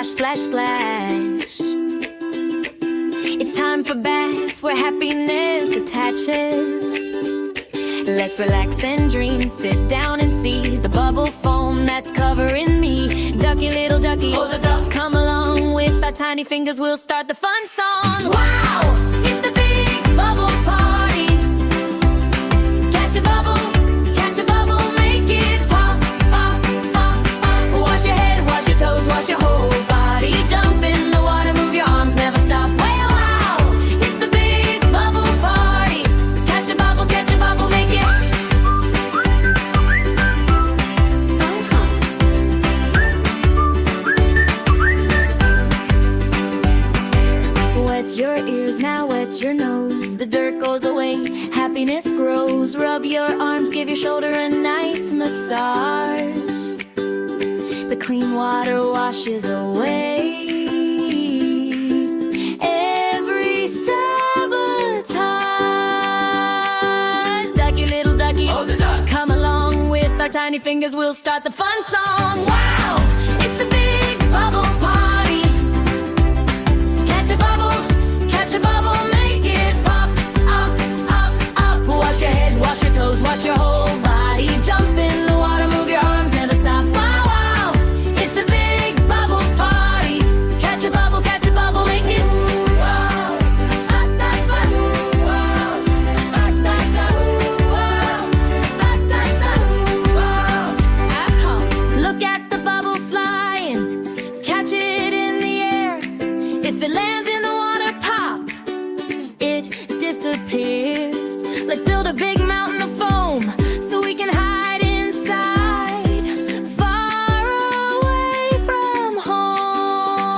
splash, splash, splash. It's time for bath where happiness attaches. Let's relax and dream, sit down and see the bubble foam that's covering me. Ducky, little ducky, oh the duck, come along with our tiny fingers, we'll start the fun song. Wow, it's the big bubble party. Catch a bubble, make it pop, pop, pop, pop. Wash your head, wash your toes, wash your whole body. Jump in the water, move your arms, never stop. Wow, it's the big bubble party. Catch a bubble, make it. Wet your ears, now wet your nose. The dirt goes away, happiness grows. Rub your arms, give your shoulder a nice massage. The clean water washes away every sabotage. Ducky, little ducky, oh the duck, come along with our tiny fingers, we'll start the fun song. Wow, it's the big bubble party. Catch a bubble, make it pop, up, up, up. Wash your head, wash your toes, wash your whole body. Jump in the water, move your arms, never stop. Wow, wow, it's the big bubble party. Catch a bubble, make it. Wow, ah, da, da, wow, ah, da, da, wow, ah, da, da, wow. Ah, look at the bubble flying, catch it in the air. If it lands in the water, pop, it disappears. Let's build a big mountain of foam so we can hide inside, far away from home.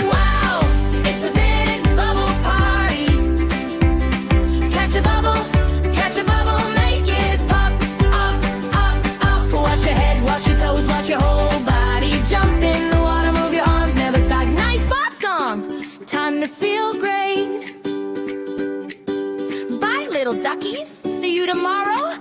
Wow, it's the big bubble party. Catch a bubble, make it pop, up, up, up. Wash your head, wash your toes, wash your whole body. Jump in the water, move your arms, never stop. Nice pop song. Time to feel great. Bye, little duckies. See you tomorrow.